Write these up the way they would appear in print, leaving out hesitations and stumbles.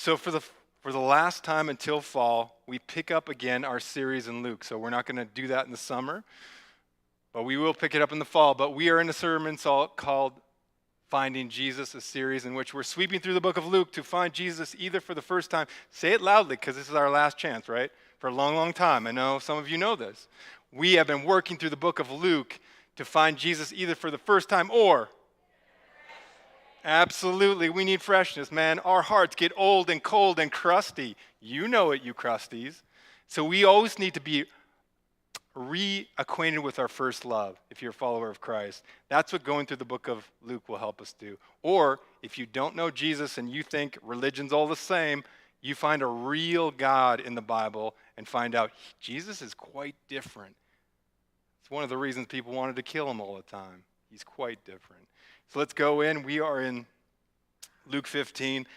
So for the last time until fall, we pick up again our series in Luke. So we're not going to do that in the summer, but we will pick it up in the fall. But we are in a sermon called Finding Jesus, a series in which we're sweeping through the book of Luke to find Jesus either for the first time. Say it loudly, because this is our last chance, right? For a long, long time. I know some of you know this. We have been working through the book of Luke to find Jesus either for the first time or... Absolutely, we need freshness, man. Our hearts get old and cold and crusty. You know it, you crusties. So we always need to be reacquainted with our first love if you're a follower of Christ. That's what going through the book of Luke will help us do. Or if you don't know Jesus and you think religion's all the same, you find a real God in the Bible and find out Jesus is quite different. It's one of the reasons people wanted to kill him all the time. He's quite different. So let's go in. We are in Luke 15.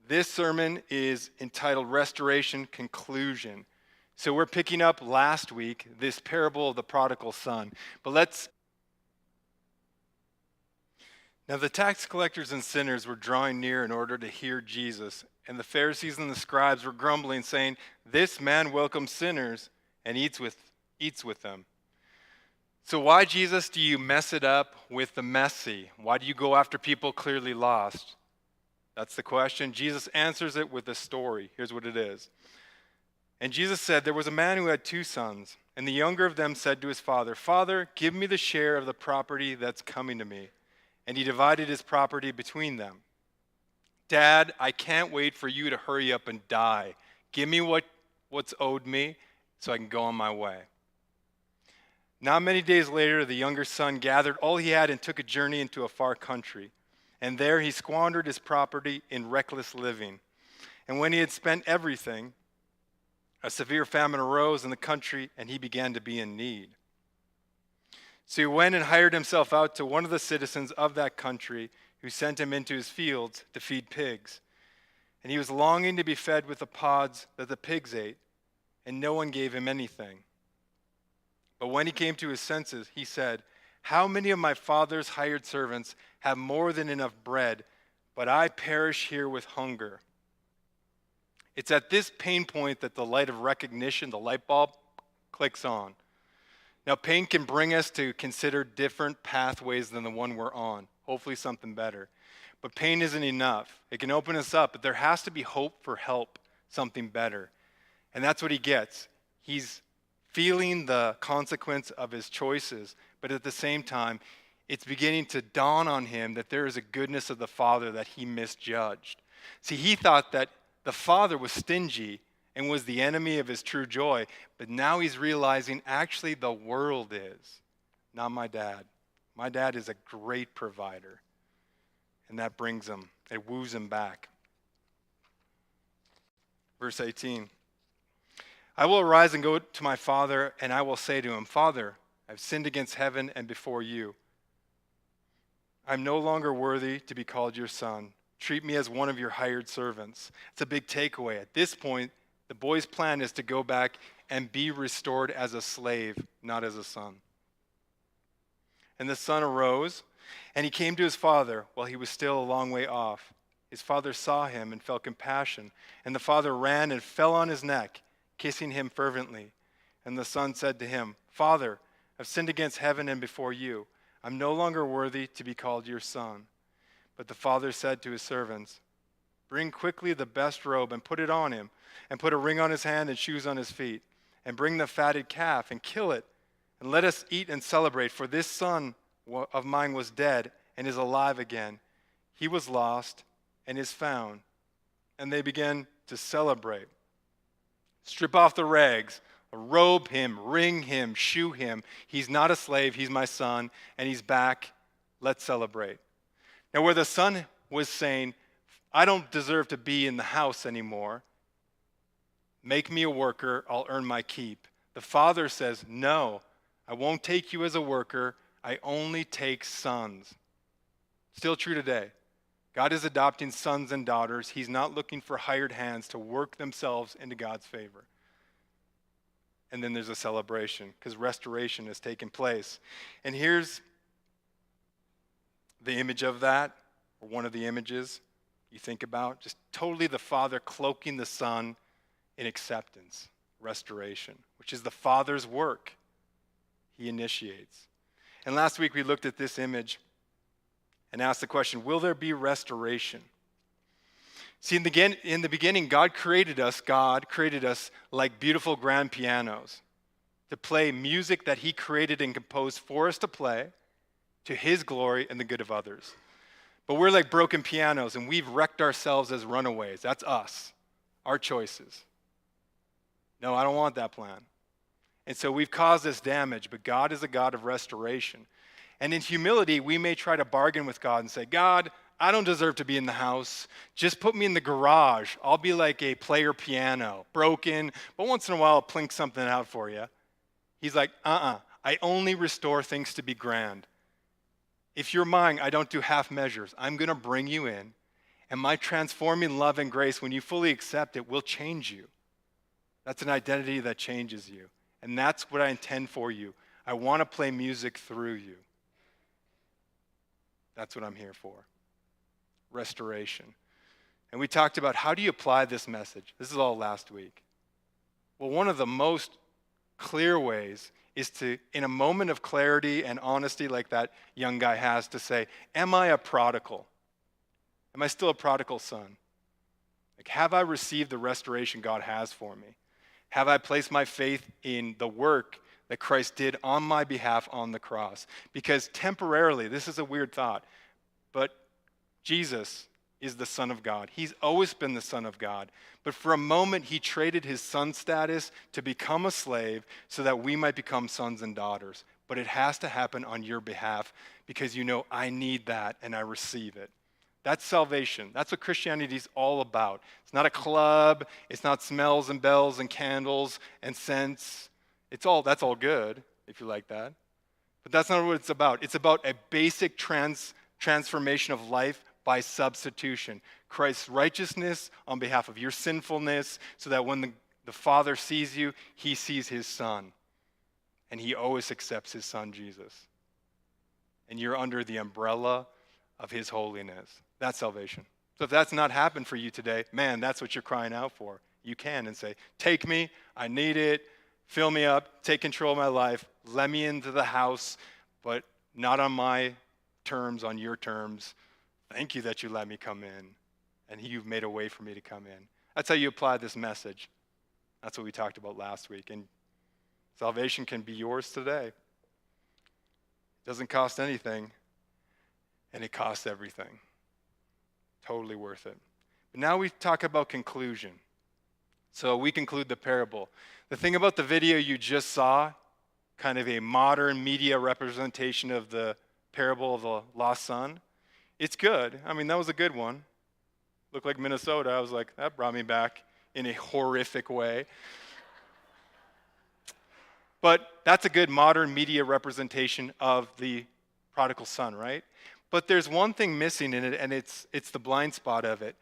This sermon is entitled Restoration Conclusion. So we're picking up last week this parable of the prodigal son. Now the tax collectors and sinners were drawing near in order to hear Jesus, and the Pharisees and the scribes were grumbling, saying, "This man welcomes sinners and eats with them." So why, Jesus, do you mess it up with the messy? Why do you go after people clearly lost? That's the question. Jesus answers it with a story. Here's what it is. And Jesus said, "There was a man who had 2 sons, and the younger of them said to his father, 'Father, give me the share of the property that's coming to me.' And he divided his property between them. 'Dad, I can't wait for you to hurry up and die. Give me what's owed me so I can go on my way.' Not many days later, the younger son gathered all he had and took a journey into a far country. And there he squandered his property in reckless living. And when he had spent everything, a severe famine arose in the country, and he began to be in need. So he went and hired himself out to one of the citizens of that country, who sent him into his fields to feed pigs. And he was longing to be fed with the pods that the pigs ate, and no one gave him anything. But when he came to his senses, he said, 'How many of my father's hired servants have more than enough bread, but I perish here with hunger?'" It's at this pain point that the light of recognition, the light bulb, clicks on. Now, pain can bring us to consider different pathways than the one we're on, hopefully something better. But pain isn't enough. It can open us up, but there has to be hope for help, something better. And that's what he gets. He's feeling the consequence of his choices, but at the same time, it's beginning to dawn on him that there is a goodness of the Father that he misjudged. See, he thought that the Father was stingy and was the enemy of his true joy, but now he's realizing actually the world is, not my dad. My dad is a great provider, and that brings him, it woos him back. Verse 18. "I will arise and go to my father, and I will say to him, 'Father, I've sinned against heaven and before you. I'm no longer worthy to be called your son. Treat me as one of your hired servants.'" It's a big takeaway. At this point, the boy's plan is to go back and be restored as a slave, not as a son. "And the son arose, and he came to his father while he was still a long way off. His father saw him and felt compassion, and the father ran and fell on his neck, kissing him fervently. And the son said to him, 'Father, I've sinned against heaven and before you. I'm no longer worthy to be called your son.' But the father said to his servants, 'Bring quickly the best robe and put it on him, and put a ring on his hand and shoes on his feet. And bring the fatted calf and kill it, and let us eat and celebrate. For this son of mine was dead and is alive again. He was lost and is found.' And they began to celebrate. Strip off the rags, robe him, ring him, shoe him. He's not a slave, he's my son, and he's back. Let's celebrate." Now, where the son was saying, "I don't deserve to be in the house anymore. Make me a worker, I'll earn my keep." The father says, "No, I won't take you as a worker. I only take sons." Still true today. God is adopting sons and daughters. He's not looking for hired hands to work themselves into God's favor. And then there's a celebration because restoration has taken place. And here's the image of that, or one of the images. you think about? Just totally the Father cloaking the Son in acceptance, restoration, which is the Father's work. He initiates. And last week we looked at this image and asked the question, will there be restoration? See, in the beginning, God created us like beautiful grand pianos to play music that he created and composed for us to play to his glory and the good of others. But we're like broken pianos, and we've wrecked ourselves as runaways. That's us, our choices. No, I don't want that plan. And so we've caused this damage, but God is a God of restoration. And in humility, we may try to bargain with God and say, God, I don't deserve to be in the house. Just put me in the garage. I'll be like a player piano, broken, but once in a while I'll plink something out for you. He's like, I only restore things to be grand. If you're mine, I don't do half measures. I'm going to bring you in, and my transforming love and grace, when you fully accept it, will change you. That's an identity that changes you. And that's what I intend for you. I want to play music through you. That's what I'm here for. Restoration. And we talked about how do you apply this message? This is all last week. Well, one of the most clear ways is to, in a moment of clarity and honesty like that young guy has, to say, am I a prodigal? Am I still a prodigal son? Like, have I received the restoration God has for me? Have I placed my faith in the work that Christ did on my behalf on the cross? Because temporarily, this is a weird thought, but Jesus is the Son of God. He's always been the Son of God. But for a moment, he traded his son status to become a slave so that we might become sons and daughters. But it has to happen on your behalf because you know I need that and I receive it. That's salvation. That's what Christianity is all about. It's not a club. It's not smells and bells and candles and scents. That's all good, if you like that. But that's not what it's about. It's about a basic transformation of life by substitution. Christ's righteousness on behalf of your sinfulness, so that when the Father sees you, he sees his Son. And he always accepts his Son, Jesus. And you're under the umbrella of his holiness. That's salvation. So if that's not happened for you today, man, that's what you're crying out for. You can and say, take me, I need it, fill me up, take control of my life, let me into the house, but not on my terms, on your terms. Thank you that you let me come in, and you've made a way for me to come in. That's how you apply this message. That's what we talked about last week, and salvation can be yours today. It doesn't cost anything, and it costs everything. Totally worth it. But now we talk about conclusion. So we conclude the parable. The thing about the video you just saw, kind of a modern media representation of the parable of the lost son, it's good. I mean, that was a good one. Looked like Minnesota. I was like, that brought me back in a horrific way. But that's a good modern media representation of the prodigal son, right? But there's one thing missing in it, and it's the blind spot of it.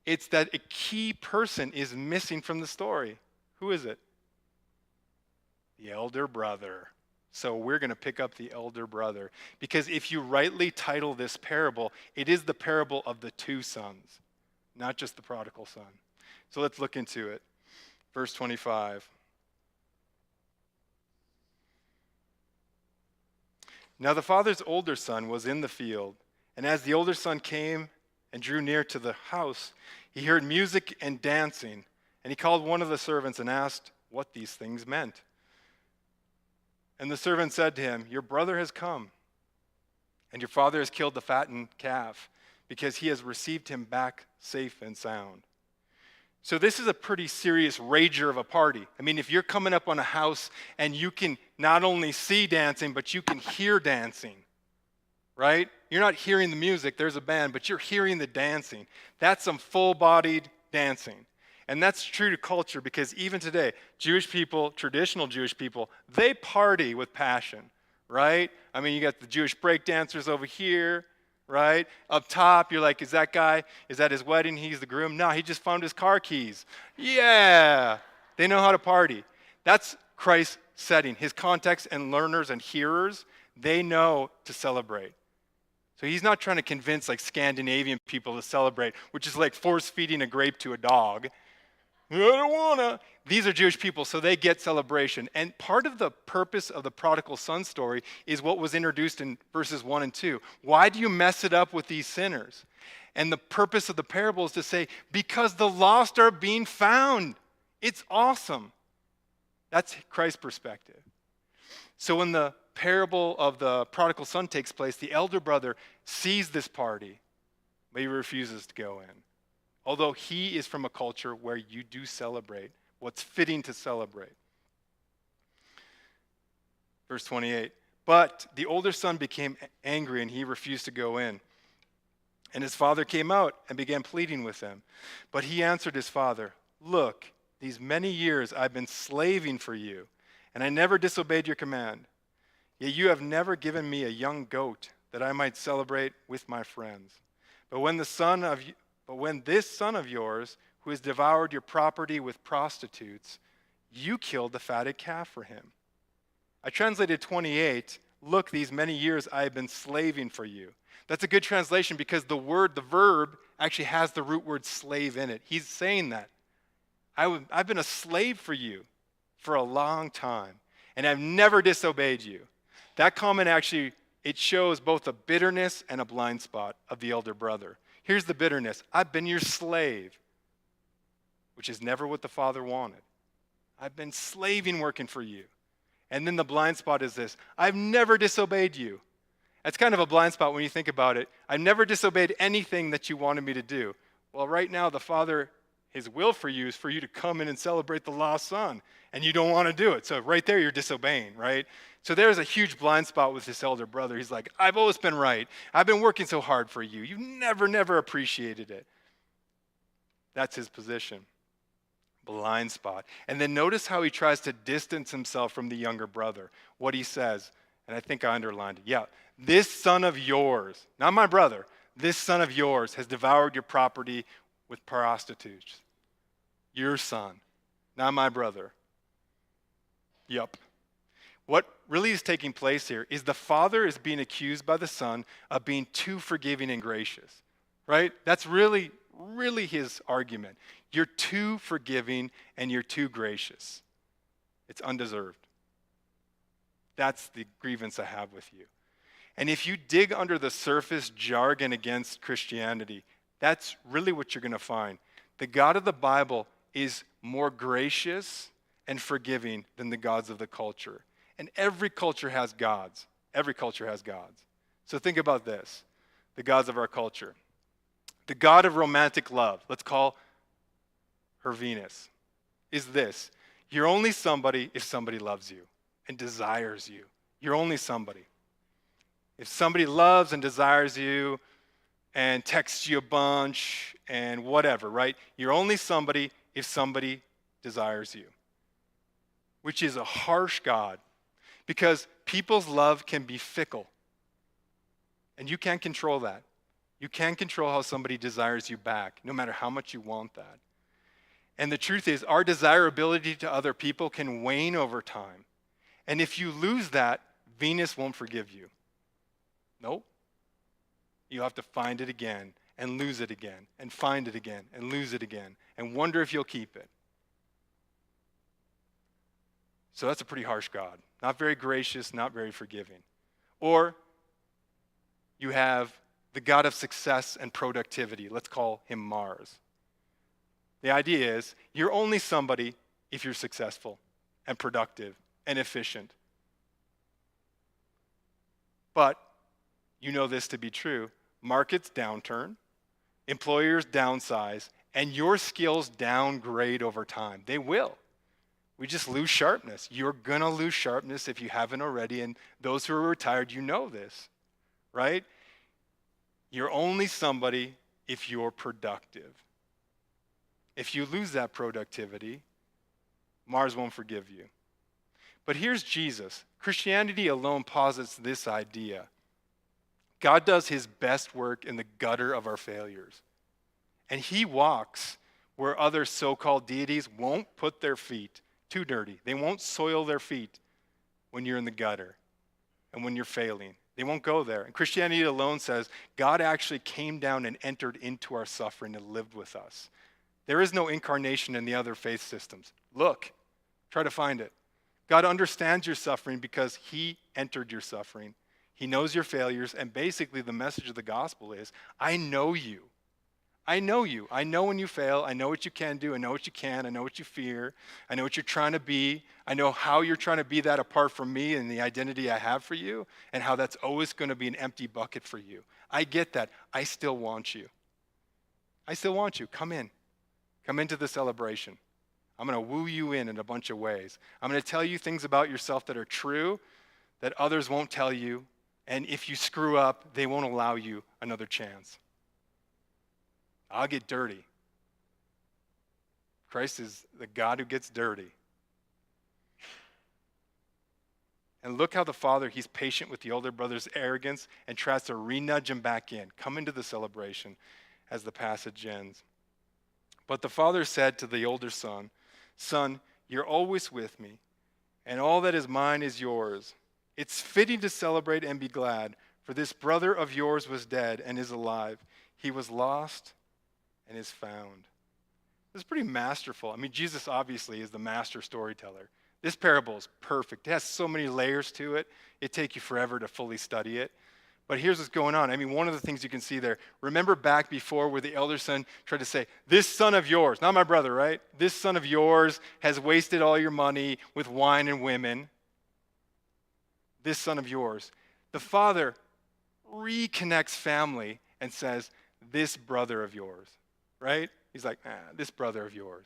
It's that a key person is missing from the story. Who is it? The elder brother. So we're going to pick up the elder brother. Because if you rightly title this parable, it is the parable of the two sons, not just the prodigal son. So let's look into it. Verse 25. Now the father's older son was in the field, and as the older son came and drew near to the house, he heard music and dancing, and he called one of the servants and asked what these things meant. And the servant said to him, your brother has come, and your father has killed the fattened calf, because he has received him back safe and sound. So this is a pretty serious rager of a party. I mean, if you're coming up on a house and you can not only see dancing, but you can hear dancing, right? You're not hearing the music, there's a band, but you're hearing the dancing. That's some full-bodied dancing. And that's true to culture, because even today, Jewish people, traditional Jewish people, they party with passion, right? I mean, you got the Jewish break dancers over here, right? Up top, you're like, is that guy, is that his wedding? He's the groom? No, he just found his car keys. Yeah, they know how to party. That's Christ's setting. His context and learners and hearers, they know to celebrate. So he's not trying to convince like Scandinavian people to celebrate, which is like force feeding a grape to a dog. I don't wanna. These are Jewish people, so they get celebration. And part of the purpose of the prodigal son story is what was introduced in verses 1 and 2. Why do you mess it up with these sinners? And the purpose of the parable is to say, because the lost are being found. It's awesome. That's Christ's perspective. So when the parable of the prodigal son takes place, the elder brother sees this party, but he refuses to go in. Although he is from a culture where you do celebrate what's fitting to celebrate. Verse 28, but the older son became angry and he refused to go in. And his father came out and began pleading with him. But he answered his father, look, these many years I've been slaving for you, and I never disobeyed your command. Yet you have never given me a young goat that I might celebrate with my friends. But when this son of yours, who has devoured your property with prostitutes, you killed the fatted calf for him. I translated 28, look, these many years I have been slaving for you. That's a good translation because the verb, actually has the root word slave in it. He's saying that. I've been a slave for you for a long time, and I've never disobeyed you. That comment actually, it shows both a bitterness and a blind spot of the elder brother. Here's the bitterness. I've been your slave, which is never what the father wanted. I've been slaving working for you. And then the blind spot is this. I've never disobeyed you. That's kind of a blind spot when you think about it. I've never disobeyed anything that you wanted me to do. Well, right now, the father, his will for you is for you to come in and celebrate the lost son, and you don't want to do it. So right there, you're disobeying, right? So there's a huge blind spot with this elder brother. He's like, I've always been right. I've been working so hard for you. You never appreciated it. That's his position. Blind spot. And then notice how he tries to distance himself from the younger brother. What he says, and I think I underlined it. Yeah, this son of yours, not my brother, this son of yours has devoured your property with prostitutes. Your son, not my brother. Yup. What really is taking place here is the father is being accused by the son of being too forgiving and gracious, right? That's really his argument. You're too forgiving and you're too gracious. It's undeserved. That's the grievance I have with you. And if you dig under the surface jargon against Christianity, that's really what you're going to find. The God of the Bible is more gracious and forgiving than the gods of the culture. And every culture has gods. Every culture has gods. So think about this, the gods of our culture. The god of romantic love, let's call her Venus, is this. You're only somebody if somebody loves you and desires you. You're only somebody. If somebody loves and desires you and texts you a bunch and whatever, right? You're only somebody if somebody desires you, which is a harsh God because people's love can be fickle, and you can't control that. You can't control how somebody desires you back, no matter how much you want that. And the truth is, our desirability to other people can wane over time. And if you lose that, Venus won't forgive you. Nope. You have to find it again and lose it again and find it again and lose it again and wonder if you'll keep it. So that's a pretty harsh God. Not very gracious, not very forgiving. Or you have the God of success and productivity. Let's call him Mars. The idea is you're only somebody if you're successful and productive and efficient. But you know this to be true. Markets downturn, employers downsize, and your skills downgrade over time. They will. We just lose sharpness. You're going to lose sharpness if you haven't already, and those who are retired, you know this, right? You're only somebody if you're productive. If you lose that productivity, Mars won't forgive you. But here's Jesus. Christianity alone posits this idea. God does his best work in the gutter of our failures. And he walks where other so-called deities won't put their feet. Too dirty. They won't soil their feet when you're in the gutter and when you're failing They won't go there. And Christianity alone says God actually came down and entered into our suffering and lived with us. There is no incarnation in the other faith systems. Look, try to find it. God understands your suffering because he entered your suffering. He knows your failures, and basically the message of the gospel is, I know you. I know you. I know when you fail. I know what you can do. I know what you can. I know what you fear. I know what you're trying to be. I know how you're trying to be that apart from me and the identity I have for you, and how that's always going to be an empty bucket for you. I get that. I still want you. I still want you. Come in. Come into the celebration. I'm going to woo you in a bunch of ways. I'm going to tell you things about yourself that are true that others won't tell you, and if you screw up, they won't allow you another chance. I'll get dirty. Christ is the God who gets dirty. And look how the Father, he's patient with the older brother's arrogance and tries to re-nudge him back in. Come into the celebration as the passage ends. But the father said to the older son, Son, you're always with me, and all that is mine is yours. It's fitting to celebrate and be glad, for this brother of yours was dead and is alive. He was lost and is found. This is pretty masterful. I mean, Jesus obviously is the master storyteller. This parable is perfect. It has so many layers to it. It'd take you forever to fully study it. But here's what's going on. I mean, one of the things you can see there, remember back before where the elder son tried to say, this son of yours, not my brother, right? This son of yours has wasted all your money with wine and women. This son of yours. The father reconnects family and says, this brother of yours, right? He's like, this brother of yours.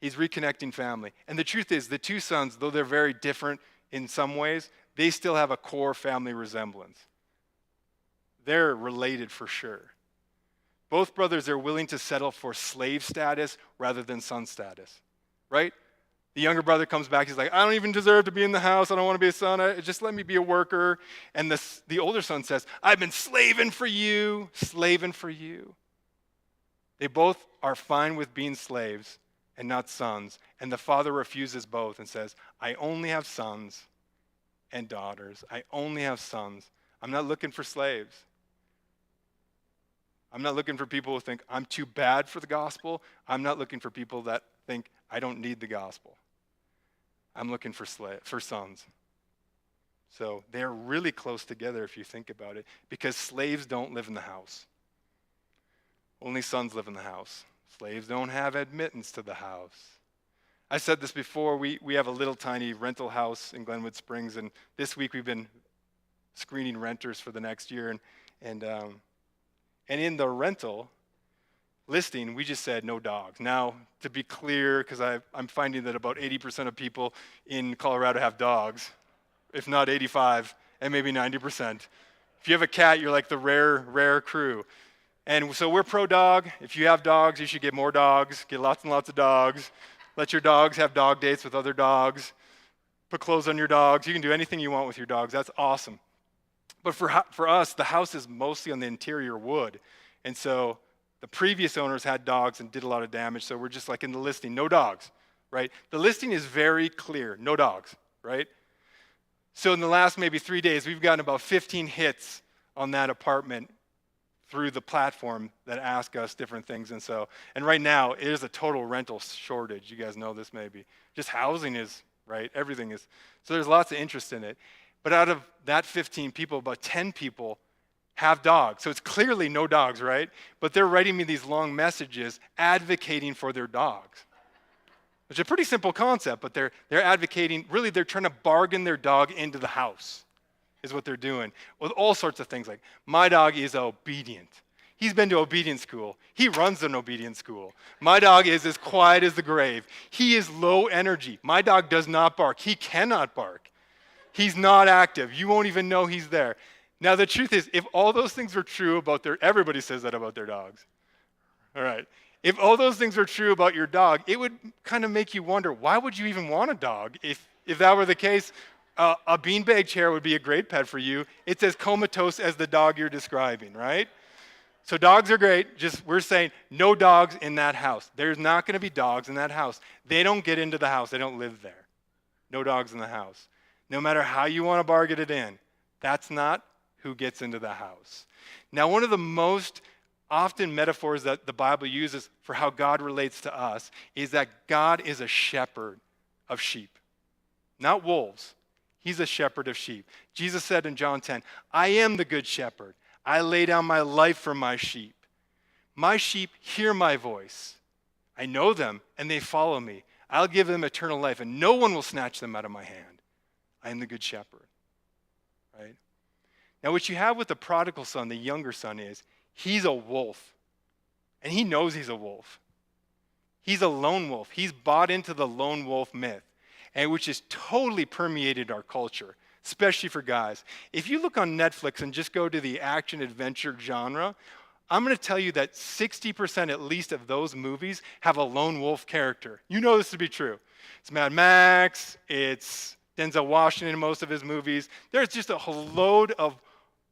He's reconnecting family. And the truth is, the two sons, though they're very different in some ways, they still have a core family resemblance. They're related for sure. Both brothers are willing to settle for slave status rather than son status, right? The younger brother comes back, he's like, I don't even deserve to be in the house. I don't want to be a son. Just let me be a worker. And the older son says, I've been slaving for you, slaving for you. They both are fine with being slaves and not sons. And the father refuses both and says, I only have sons and daughters. I only have sons. I'm not looking for slaves. I'm not looking for people who think I'm too bad for the gospel. I'm not looking for people that think I don't need the gospel. I'm looking for sons. So they're really close together if you think about it, because slaves don't live in the house. Only sons live in the house. Slaves don't have admittance to the house. I said this before, we have a little tiny rental house in Glenwood Springs, and this week we've been screening renters for the next year, and in the rental listing, we just said no dogs. Now, to be clear, because I'm finding that about 80% of people in Colorado have dogs, if not 85, and maybe 90%. If you have a cat, you're like the rare crew. And so we're pro-dog. If you have dogs, you should get more dogs, get lots and lots of dogs. Let your dogs have dog dates with other dogs. Put clothes on your dogs. You can do anything you want with your dogs. That's awesome. But for us, the house is mostly on the interior wood. And so the previous owners had dogs and did a lot of damage, so we're just like in the listing, no dogs, right? The listing is very clear, no dogs, right? So in the last maybe 3 days, we've gotten about 15 hits on that apartment through the platform that ask us different things. And right now, it is a total rental shortage. You guys know this maybe. Just housing is, right? Everything is. So there's lots of interest in it. But out of that 15 people, about 10 people have dogs. So it's clearly no dogs, right? But they're writing me these long messages advocating for their dogs. It's a pretty simple concept, but they're advocating, really they're trying to bargain their dog into the house, is what they're doing. With all sorts of things like, my dog is obedient. He's been to obedience school. He runs an obedience school. My dog is as quiet as the grave. He is low energy. My dog does not bark. He cannot bark. He's not active. You won't even know he's there. Now, the truth is, if all those things were true about everybody says that about their dogs. All right. If all those things were true about your dog, it would kind of make you wonder, why would you even want a dog? If that were the case, a beanbag chair would be a great pet for you. It's as comatose as the dog you're describing, right? So dogs are great. We're saying no dogs in that house. There's not going to be dogs in that house. They don't get into the house. They don't live there. No dogs in the house. No matter how you want to bargain it in, That's not who gets into the house. Now, one of the most often metaphors that the Bible uses for how God relates to us is that God is a shepherd of sheep, not wolves. He's a shepherd of sheep. Jesus said in John 10, I am the good shepherd. I lay down my life for my sheep. My sheep hear my voice. I know them, and they follow me. I'll give them eternal life, and no one will snatch them out of my hand. I am the good shepherd. Right? Now, what you have with the prodigal son, the younger son, is he's a wolf. And he knows he's a wolf. He's a lone wolf. He's bought into the lone wolf myth, and which has totally permeated our culture, especially for guys. If you look on Netflix and just go to the action-adventure genre, I'm going to tell you that 60% at least of those movies have a lone wolf character. You know this to be true. It's Mad Max, it's Denzel Washington in most of his movies. There's just a load of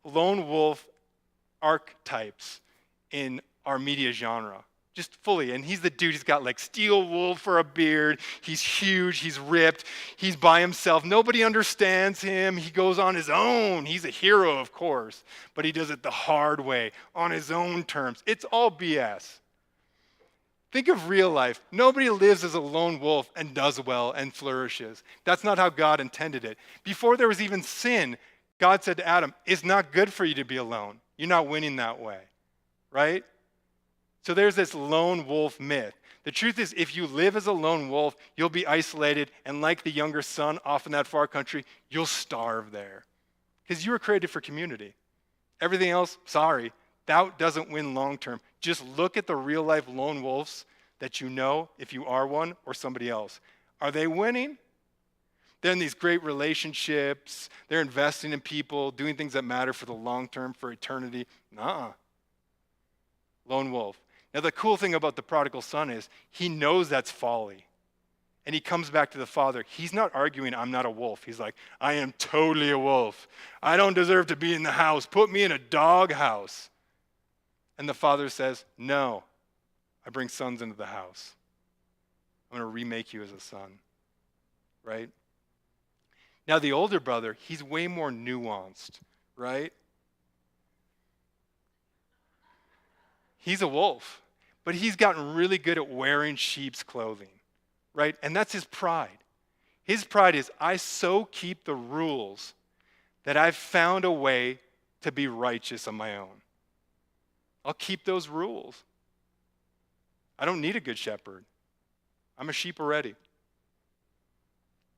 lone wolf archetypes in our media genre, just fully. And he's the dude, he's got like steel wool for a beard, he's huge, he's ripped, he's by himself, nobody understands him, he goes on his own. He's a hero, of course, but he does it the hard way, on his own terms. It's all BS. Think of real life. Nobody lives as a lone wolf and does well and flourishes. That's not how God intended it. Before there was even sin, God said to Adam, it's not good for you to be alone. You're not winning that way, right? So there's this lone wolf myth. The truth is, if you live as a lone wolf, you'll be isolated, and like the younger son off in that far country, you'll starve there. Because you were created for community. Everything else, sorry, that doesn't win long term. Just look at the real life lone wolves that you know, if you are one or somebody else. Are they winning? They're in these great relationships. They're investing in people, doing things that matter for the long term, for eternity. Nuh-uh. Lone wolf. Now, the cool thing about the prodigal son is he knows that's folly. And he comes back to the father. He's not arguing, I'm not a wolf. He's like, I am totally a wolf. I don't deserve to be in the house. Put me in a dog house. And the father says, no, I bring sons into the house. I'm going to remake you as a son. Right? Now, the older brother, he's way more nuanced. Right? He's a wolf. But he's gotten really good at wearing sheep's clothing, right? And that's his pride. His pride is, I so keep the rules that I've found a way to be righteous on my own. I'll keep those rules. I don't need a good shepherd. I'm a sheep already.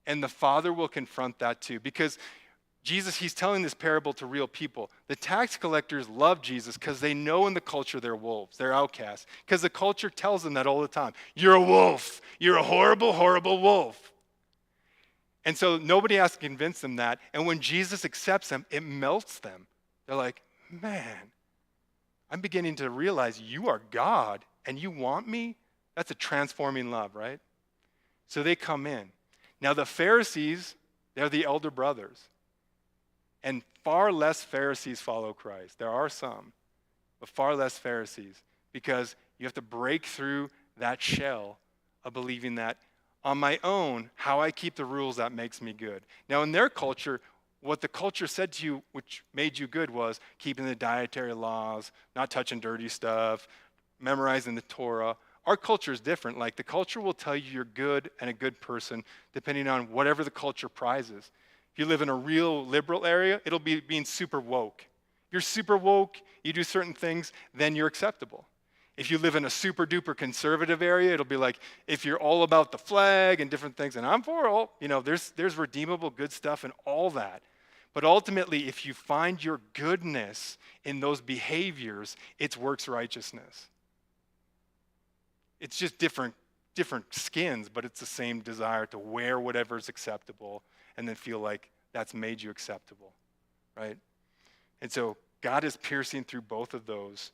And the father will confront that too, because Jesus, he's telling this parable to real people. The tax collectors love Jesus because they know in the culture they're wolves, they're outcasts. Because the culture tells them that all the time. You're a wolf. You're a horrible, horrible wolf. And so nobody has to convince them that. And when Jesus accepts them, it melts them. They're like, man, I'm beginning to realize you are God and you want me? That's a transforming love, right? So they come in. Now the Pharisees, they're the elder brothers. And far less Pharisees follow Christ. There are some, but far less Pharisees, because you have to break through that shell of believing that on my own, how I keep the rules, that makes me good. Now, in their culture, what the culture said to you, which made you good, was keeping the dietary laws, not touching dirty stuff, memorizing the Torah. Our culture is different. Like, the culture will tell you you're good and a good person depending on whatever the culture prizes. If you live in a real liberal area, it'll be being super woke. If you're super woke, you do certain things, then you're acceptable. If you live in a super duper conservative area, it'll be like, if you're all about the flag and different things, and I'm for all, there's redeemable good stuff and all that. But ultimately, if you find your goodness in those behaviors, it's works righteousness. It's just different skins, but it's the same desire to wear whatever's acceptable and then feel like that's made you acceptable, right? And so God is piercing through both of those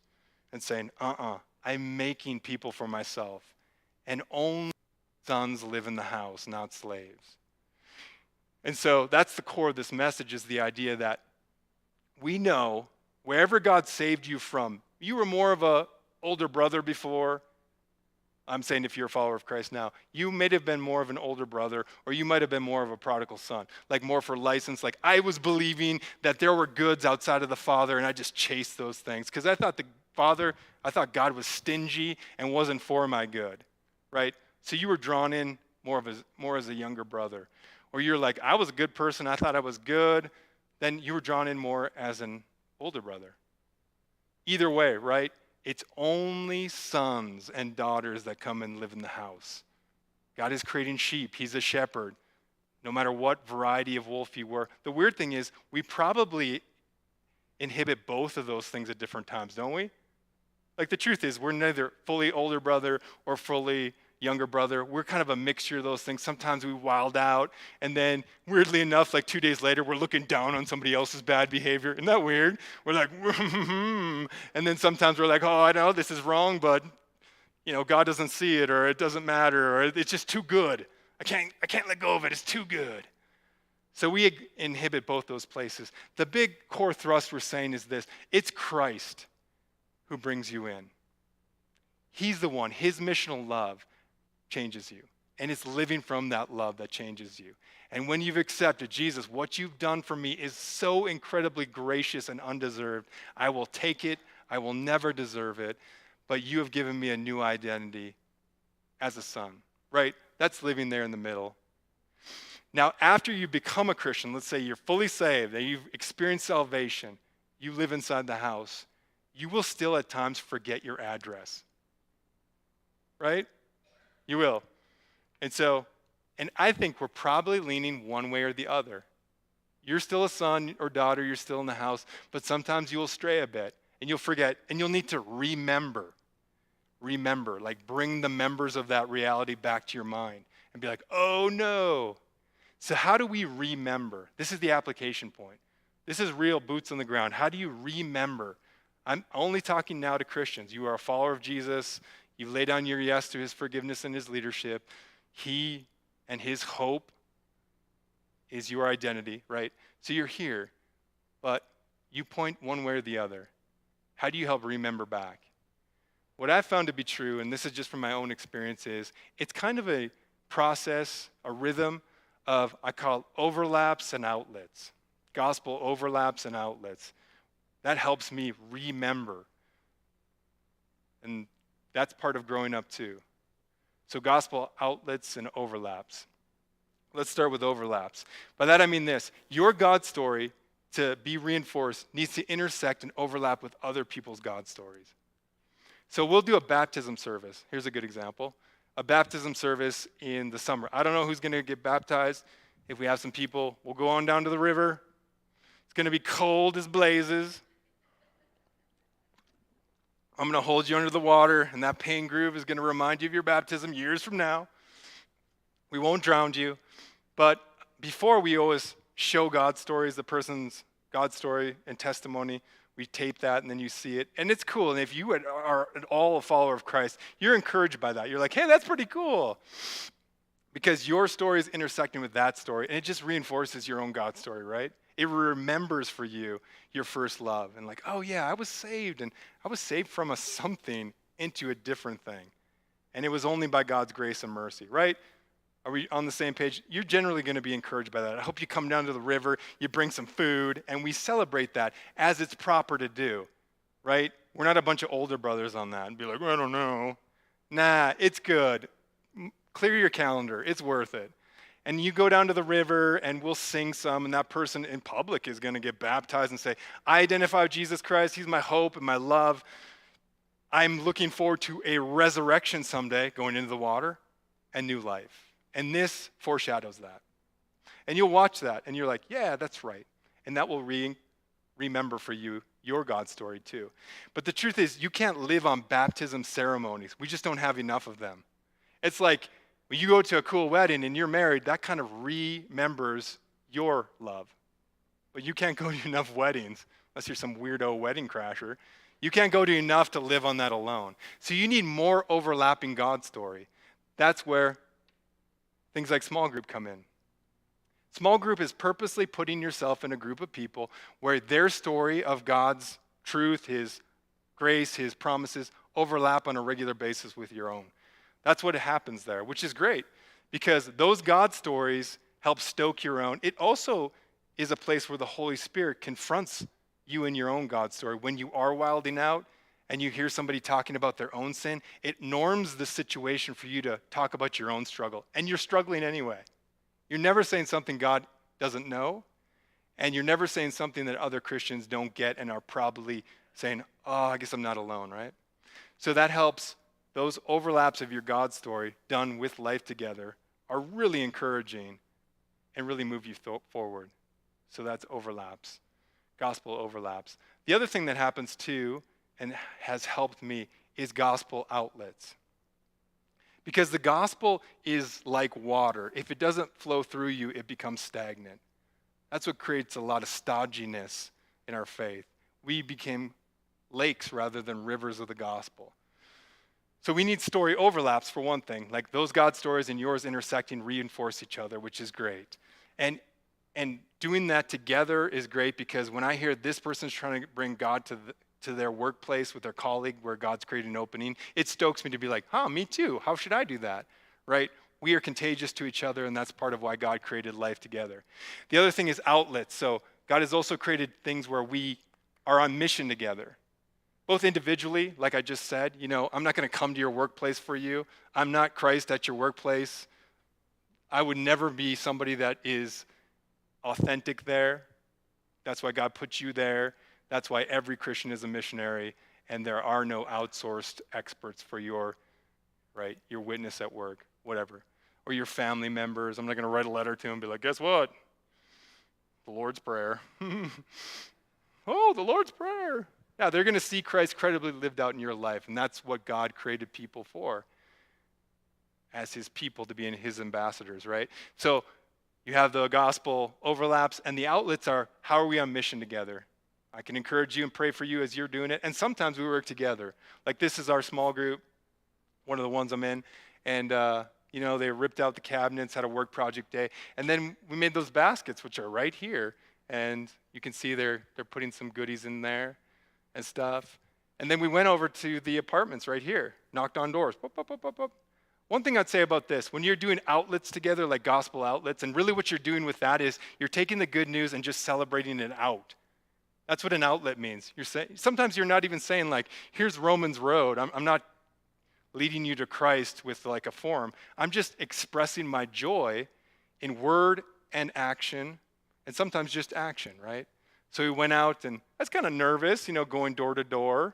and saying, I'm making people for myself, and only sons live in the house, not slaves. And so that's the core of this message, is the idea that we know wherever God saved you from, you were more of a older brother before, I'm saying if you're a follower of Christ now, you may have been more of an older brother, or you might have been more of a prodigal son, like more for license. Like I was believing that there were goods outside of the Father, and I just chased those things because I thought God was stingy and wasn't for my good, right? So you were drawn in more as a younger brother, or you're like, I was a good person, I thought I was good. Then you were drawn in more as an older brother. Either way, right? It's only sons and daughters that come and live in the house. God is creating sheep. He's a shepherd, no matter what variety of wolf you were. The weird thing is, we probably inhibit both of those things at different times, don't we? Like the truth is, we're neither fully older brother or fully younger brother. We're kind of a mixture of those things. Sometimes we wild out, and then weirdly enough, like 2 days later, we're looking down on somebody else's bad behavior. Isn't that weird? We're like, and then sometimes we're like, oh, I know this is wrong, but God doesn't see it, or it doesn't matter, or it's just too good. I can't let go of it. It's too good. So we inhibit both those places. The big core thrust we're saying is this: it's Christ who brings you in. He's the one. His missional love changes you. And it's living from that love that changes you. And when you've accepted, Jesus, what you've done for me is so incredibly gracious and undeserved. I will take it. I will never deserve it. But you have given me a new identity as a son, right? That's living there in the middle. Now, after you become a Christian, let's say you're fully saved, and you've experienced salvation, you live inside the house, you will still at times forget your address, right? You will. And I think we're probably leaning one way or the other. You're still a son or daughter, you're still in the house, but sometimes you'll stray a bit, and you'll forget, and you'll need to remember, like bring the members of that reality back to your mind, and be like, oh no. So how do we remember? This is the application point. This is real boots on the ground. How do you remember? I'm only talking now to Christians. You are a follower of Jesus. You've laid down your yes to his forgiveness and his leadership. He and his hope is your identity, right? So you're here, but you point one way or the other. How do you help remember back? What I've found to be true, and this is just from my own experience, is it's kind of a process, a rhythm of, I call it overlaps and outlets. Gospel overlaps and outlets. That helps me remember. And that's part of growing up too. So gospel outlets and overlaps. Let's start with overlaps. By that I mean this: your God story, to be reinforced, needs to intersect and overlap with other people's God stories. So we'll do a baptism service. Here's a good example. A baptism service in the summer. I don't know who's going to get baptized. If we have some people, we'll go on down to the river. It's going to be cold as blazes. I'm going to hold you under the water, and that pain groove is going to remind you of your baptism years from now. We won't drown you. But before, we always show God stories, the person's God story and testimony. We tape that, and then you see it. And it's cool. And if you are at all a follower of Christ, you're encouraged by that. You're like, hey, that's pretty cool. Because your story is intersecting with that story, and it just reinforces your own God story, right? It remembers for you your first love. And like, oh yeah, I was saved, and I was saved from a something into a different thing. And it was only by God's grace and mercy, right? Are we on the same page? You're generally going to be encouraged by that. I hope you come down to the river, you bring some food, and we celebrate that as it's proper to do, right? We're not a bunch of older brothers on that and be like, well, I don't know. Nah, it's good. Clear your calendar. It's worth it. And you go down to the river, and we'll sing some, and that person in public is going to get baptized and say, I identify with Jesus Christ. He's my hope and my love. I'm looking forward to a resurrection someday, going into the water, and new life. And this foreshadows that. And you'll watch that, and you're like, yeah, that's right. And that will remember for you your God story too. But the truth is, you can't live on baptism ceremonies. We just don't have enough of them. It's like when you go to a cool wedding and you're married, that kind of remembers your love. But you can't go to enough weddings unless you're some weirdo wedding crasher. You can't go to enough to live on that alone. So you need more overlapping God story. That's where things like small group come in. Small group is purposely putting yourself in a group of people where their story of God's truth, his grace, his promises overlap on a regular basis with your own. That's what happens there, which is great because those God stories help stoke your own. It also is a place where the Holy Spirit confronts you in your own God story. When you are wilding out and you hear somebody talking about their own sin, it norms the situation for you to talk about your own struggle. And you're struggling anyway. You're never saying something God doesn't know, and you're never saying something that other Christians don't get and are probably saying, oh, I guess I'm not alone, right? So that helps. Those overlaps of your God story done with life together are really encouraging and really move you forward. So that's overlaps, gospel overlaps. The other thing that happens too, and has helped me, is gospel outlets. Because the gospel is like water. If it doesn't flow through you, it becomes stagnant. That's what creates a lot of stodginess in our faith. We became lakes rather than rivers of the gospel. So we need story overlaps for one thing. Like those God stories and yours intersecting reinforce each other, which is great. And doing that together is great because when I hear this person's trying to bring God to their workplace with their colleague where God's created an opening, it stokes me to be like, me too. How should I do that, right? We are contagious to each other, and that's part of why God created life together. The other thing is outlets. So God has also created things where we are on mission together. Both individually, like I just said, I'm not going to come to your workplace for you. I'm not Christ at your workplace. I would never be somebody that is authentic there. That's why God put you there. That's why every Christian is a missionary, and there are no outsourced experts for your witness at work, whatever. Or your family members. I'm not going to write a letter to them and be like, guess what? The Lord's Prayer. Oh, the Lord's Prayer. Yeah, they're going to see Christ credibly lived out in your life, and that's what God created people for, as his people, to be in his ambassadors, right? So you have the gospel overlaps, and the outlets are, how are we on mission together? I can encourage you and pray for you as you're doing it, and sometimes we work together. Like this is our small group, one of the ones I'm in, and they ripped out the cabinets, had a work project day, and then we made those baskets, which are right here, and you can see they're putting some goodies in there and stuff. And then we went over to the apartments right here, knocked on doors. Pop, pop, pop, pop, pop. One thing I'd say about this, when you're doing outlets together, like gospel outlets, and really what you're doing with that is you're taking the good news and just celebrating it out. That's what an outlet means. Sometimes you're not even saying like, here's Romans Road. I'm not leading you to Christ with like a form. I'm just expressing my joy in word and action, and sometimes just action, right? So we went out, and I was kind of nervous, going door to door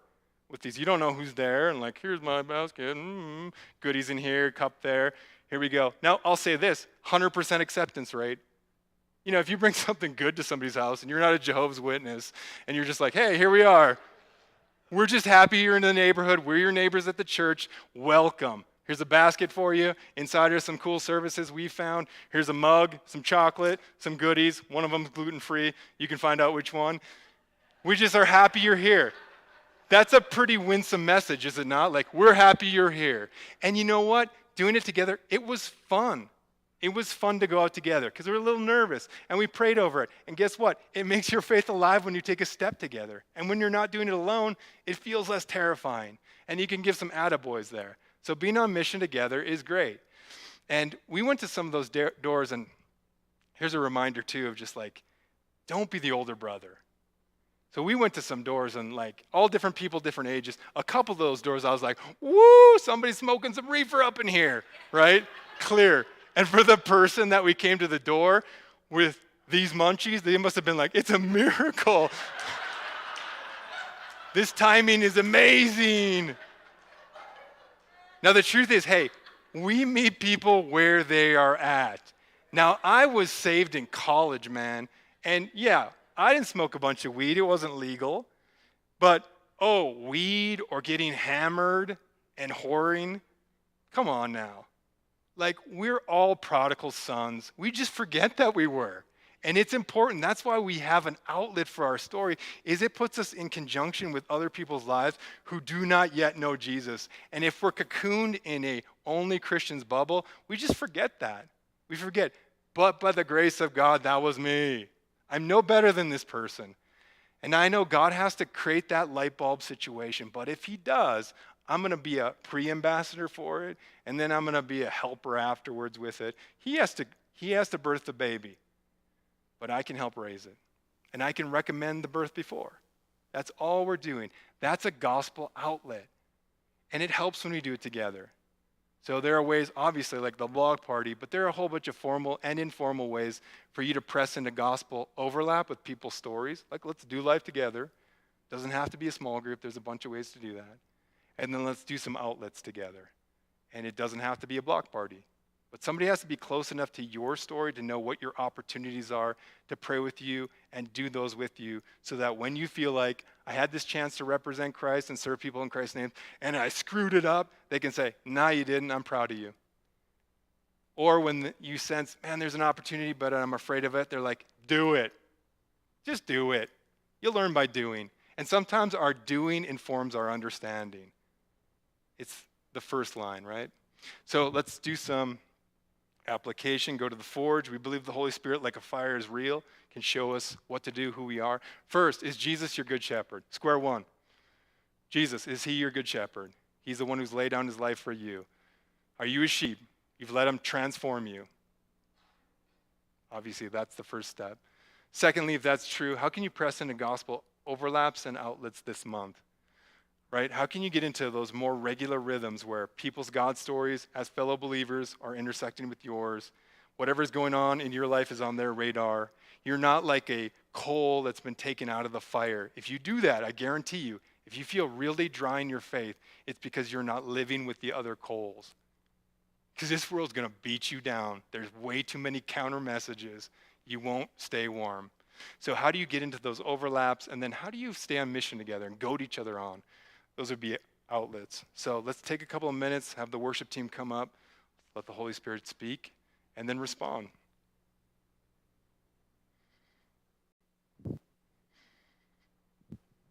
with these, you don't know who's there, and like, here's my basket, goodies in here, cup there, here we go. Now, I'll say this, 100% acceptance rate. If you bring something good to somebody's house, and you're not a Jehovah's Witness, and you're just like, hey, here we are. We're just happy you're in the neighborhood. We're your neighbors at the church. Welcome. Here's a basket for you. Inside are some cool services we found. Here's a mug, some chocolate, some goodies. One of them's gluten-free. You can find out which one. We just are happy you're here. That's a pretty winsome message, is it not? Like, we're happy you're here. And you know what? Doing it together, it was fun. It was fun to go out together because we were a little nervous, and we prayed over it. And guess what? It makes your faith alive when you take a step together. And when you're not doing it alone, it feels less terrifying. And you can give some attaboys there. So being on mission together is great. And we went to some of those doors, and here's a reminder, too, of just like, don't be the older brother. So we went to some doors, and like all different people, different ages. A couple of those doors, I was like, woo, somebody's smoking some reefer up in here, right? Clear. And for the person that we came to the door with these munchies, they must have been like, it's a miracle. This timing is amazing. Now, the truth is, hey, we meet people where they are at. Now, I was saved in college, man. And yeah, I didn't smoke a bunch of weed. It wasn't legal. But, weed or getting hammered and whoring? Come on now. Like, we're all prodigal sons. We just forget that we were. And it's important. That's why we have an outlet for our story, is it puts us in conjunction with other people's lives who do not yet know Jesus. And if we're cocooned in a only Christians bubble, we just forget that. We forget, but by the grace of God, that was me. I'm no better than this person. And I know God has to create that light bulb situation, but if he does, I'm going to be a pre-ambassador for it, and then I'm going to be a helper afterwards with it. He has to birth the baby, but I can help raise it. And I can recommend the birth before. That's all we're doing. That's a gospel outlet. And it helps when we do it together. So there are ways, obviously, like the blog party, but there are a whole bunch of formal and informal ways for you to press into gospel overlap with people's stories. Like, let's do life together. Doesn't have to be a small group. There's a bunch of ways to do that. And then let's do some outlets together. And it doesn't have to be a block party. But somebody has to be close enough to your story to know what your opportunities are to pray with you and do those with you so that when you feel like I had this chance to represent Christ and serve people in Christ's name and I screwed it up, they can say, "Nah, you didn't. I'm proud of you." Or when you sense, man, there's an opportunity, but I'm afraid of it, they're like, "Do it. Just do it." You'll learn by doing. And sometimes our doing informs our understanding. It's the first line, right? So let's do some application. Go to the Forge. We believe the Holy Spirit, like a fire, is real, can show us what to do, who we are. First, is Jesus your good shepherd? Square one. Jesus, is he your good shepherd? He's the one who's laid down his life for you. Are you his sheep? You've let him transform you. Obviously, that's the first step. Secondly, if that's true, how can you press into gospel overlaps and outlets this month? Right? How can you get into those more regular rhythms where people's God stories as fellow believers are intersecting with yours? Whatever's going on in your life is on their radar. You're not like a coal that's been taken out of the fire. If you do that, I guarantee you, if you feel really dry in your faith, it's because you're not living with the other coals. Because this world's going to beat you down. There's way too many counter messages. You won't stay warm. So how do you get into those overlaps? And then how do you stay on mission together and goad each other on? Those would be outlets. So let's take a couple of minutes, have the worship team come up, let the Holy Spirit speak, and then respond.